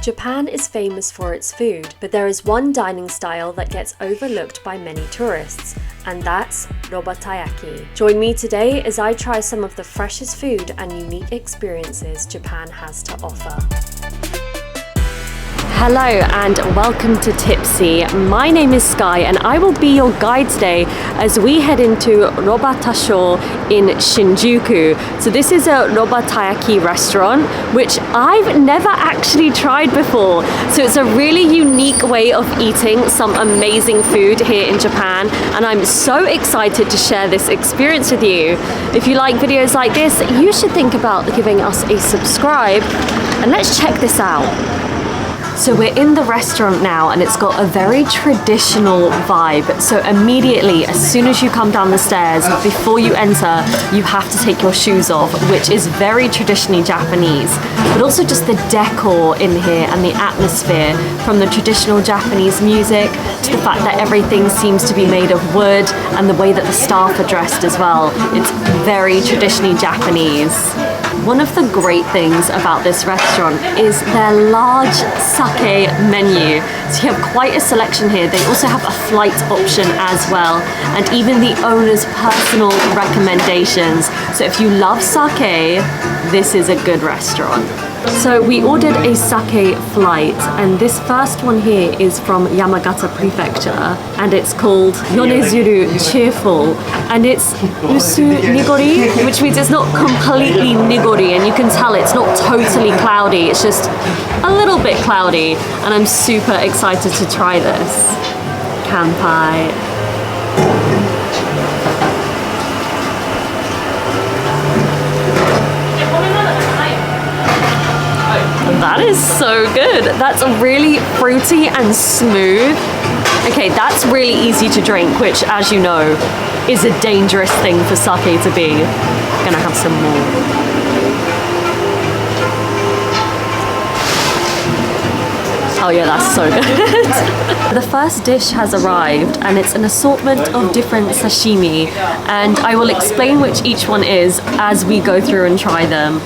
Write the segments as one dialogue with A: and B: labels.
A: Japan is famous for its food, but there is one dining style that gets overlooked by many tourists, and that's robatayaki. Join me today as I try some of the freshest food and unique experiences Japan has to offer. Hello and welcome to Tippsy. My name is Sky and I will be your guide today as we head into Robota in Shinjuku. So this is a robatayaki restaurant which I've never actually tried before. So it's a really unique way of eating some amazing food here in Japan, and I'm so excited to share this experience with you. If you like videos like this, you should think about giving us a subscribe, and let's check this out. So we're in the restaurant now and it's got a very traditional vibe. So immediately, as soon as you come down the stairs, before you enter, you have to take your shoes off, which is very traditionally Japanese. But also just the decor in here and the atmosphere, from the traditional Japanese music to the fact that everything seems to be made of wood, and the way that the staff are dressed as well. It's very traditionally Japanese. One of the great things about this restaurant is their large sake menu. So you have quite a selection here. They also have a flight option as well, and even the owner's personal recommendations. So if you love sake, this is a good restaurant. So we ordered a sake flight, and this first one here is from Yamagata Prefecture, and it's called Yonezuru Cheerful, and it's usu nigori, which means it's not completely nigori, and you can tell it's not totally cloudy, it's just a little bit cloudy, and I'm super excited to try this. Kanpai. That is so good. That's really fruity and smooth. Okay, that's really easy to drink, which, as you know, is a dangerous thing for sake to be. I'm gonna have some more. Oh yeah, that's so good. The first dish has arrived and it's an assortment of different sashimi, and I will explain which each one is as we go through and try them.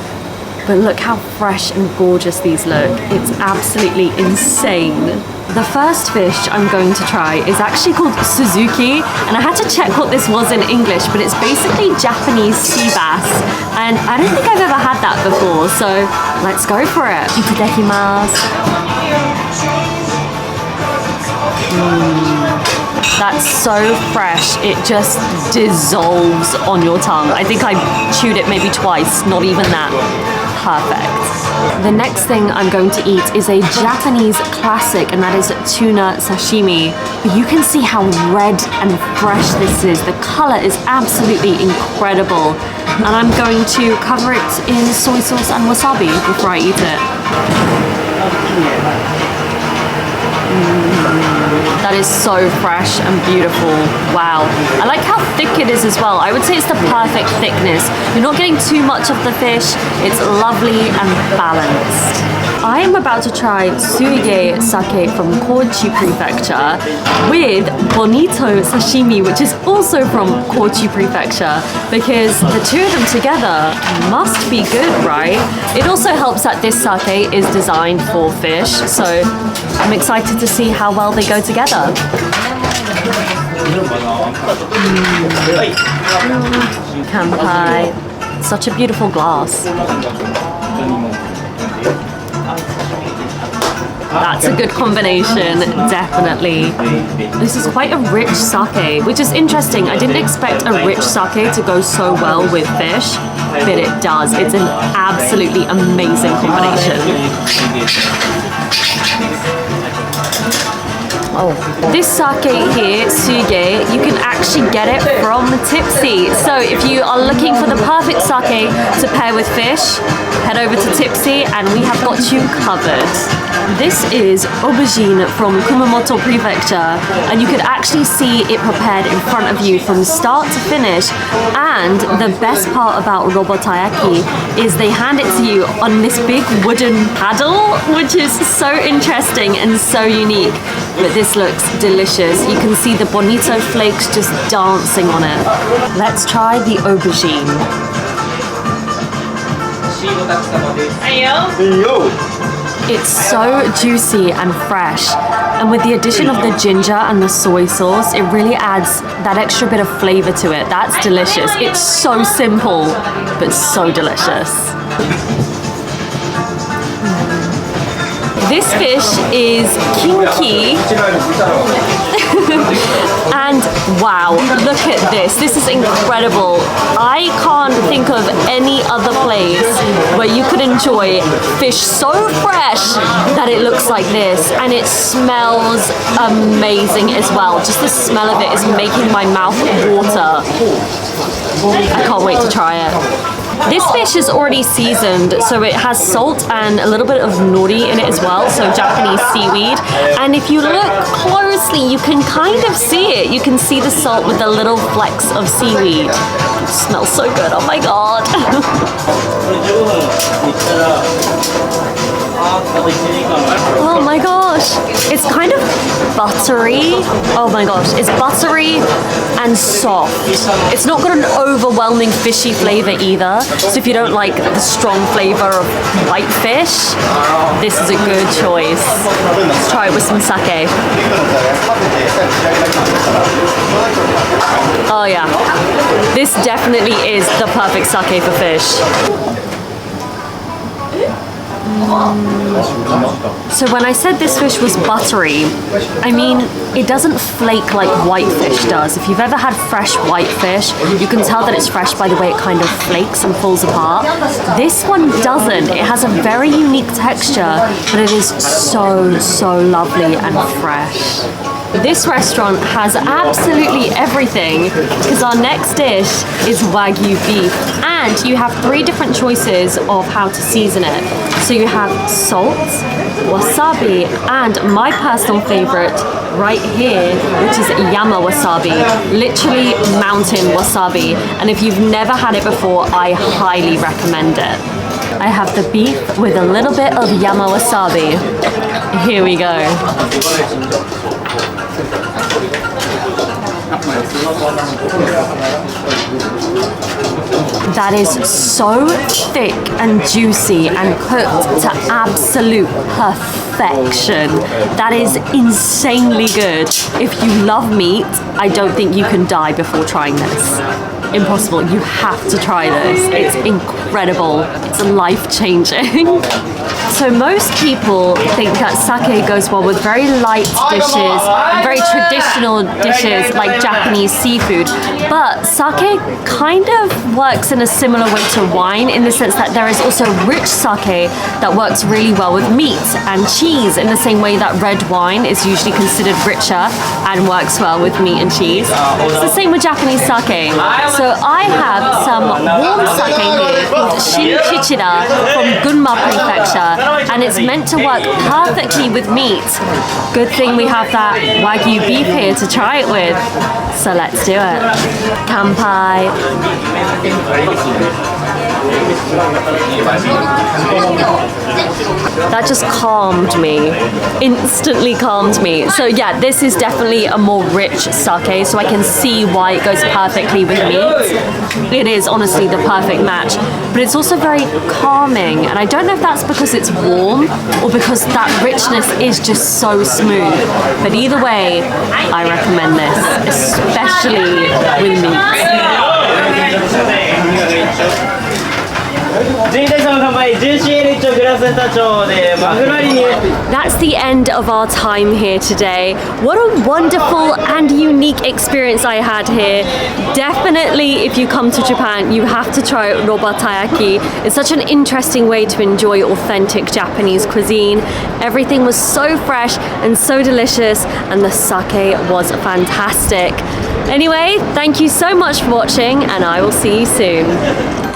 A: But look how fresh and gorgeous these look. It's absolutely insane. The first fish I'm going to try is actually called Suzuki, and I had to check what this was in English, but it's basically Japanese sea bass, and I don't think I've ever had that before, so let's go for it. Itadakimasu. That's so fresh, it just dissolves on your tongue. I think I chewed it maybe twice, not even that. Perfect. The next thing I'm going to eat is a Japanese classic, and that is tuna sashimi. You can see how red and fresh this is. The color is absolutely incredible. And I'm going to cover it in soy sauce and wasabi before I eat it. That is so fresh and beautiful. Wow. I like how thick it is as well. I would say it's the perfect thickness. You're not getting too much of the fish. It's lovely and balanced. I am about to try suige sake from Kochi Prefecture with bonito sashimi, which is also from Kochi Prefecture, because the two of them together must be good, right? It also helps that this sake is designed for fish, so I'm excited to see how well they go together. Kanpai. Such a beautiful glass. That's a good combination, definitely. This is quite a rich sake, which is interesting. I didn't expect a rich sake to go so well with fish, but it does. It's an absolutely amazing combination. Oh. This sake here, suige, you can actually get it from Tippsy. So if you are looking for the perfect sake to pair with fish, head over to Tippsy and we have got you covered. This is aubergine from Kumamoto Prefecture, and you could actually see it prepared in front of you from start to finish. And the best part about robatayaki is they hand it to you on this big wooden paddle, which is so interesting and so unique. But this looks delicious. You can see the bonito flakes just dancing on it. Let's try the aubergine. It's so juicy and fresh. And with the addition of the ginger and the soy sauce, it really adds that extra bit of flavor to it. That's delicious. It's so simple, but so delicious. This fish is kinki. And wow, look at this. This is incredible. I can't think of any other place where you could enjoy fish so fresh that it looks like this, and it smells amazing as well. Just the smell of it is making my mouth water. I can't wait to try it. This fish is already seasoned, so it has salt and a little bit of nori in it as well, so Japanese seaweed. And if you look closely, you can kind of see it. You can see the salt with the little flecks of seaweed. It smells so good, oh my god. Oh my gosh, it's kind of buttery. Oh my gosh, it's buttery and soft. It's not got an overwhelming fishy flavor either. So if you don't like the strong flavor of white fish, this is a good choice. Let's try it with some sake. Oh yeah, this definitely is the perfect sake for fish. So when I said this fish was buttery, I mean, it doesn't flake like white fish does. If you've ever had fresh white fish, you can tell that it's fresh by the way it kind of flakes and falls apart. This one doesn't. It has a very unique texture, but it is so, so lovely and fresh. This restaurant has absolutely everything because our next dish is Wagyu beef, and you have 3 different choices of how to season it. So you have salt, wasabi, and my personal favorite right here, which is yama wasabi, literally mountain wasabi. And if you've never had it before, I highly recommend it. I have the beef with a little bit of yama wasabi. Here we go. That is so thick and juicy and cooked to absolute perfection. That is insanely good. If you love meat, I don't think you can die before trying this. Impossible. You have to try this. It's incredible. It's life-changing. So most people think that sake goes well with very light dishes and very traditional dishes like Japanese seafood. But sake kind of works in a similar way to wine in the sense that there is also rich sake that works really well with meat and cheese in the same way that red wine is usually considered richer and works well with meat and cheese. It's the same with Japanese sake. So I have some warm sake here called Shinchichira from Gunma Prefecture, and it's meant to work perfectly with meat. Good thing we have that Wagyu beef here to try it with. So let's do it. Kanpai. That just calmed me. Instantly calmed me. So yeah, this is definitely a more rich sake, so I can see why it goes perfectly with meat. It is honestly the perfect match, but it's also very calming, and I don't know if that's because it's warm or because that richness is just so smooth. But either way, I recommend this, especially with meat. That's the end of our time here today. What a wonderful and unique experience I had here. Definitely, if you come to Japan, you have to try robatayaki. It's such an interesting way to enjoy authentic Japanese cuisine. Everything was so fresh and so delicious, and the sake was fantastic. Anyway, thank you so much for watching, and I will see you soon.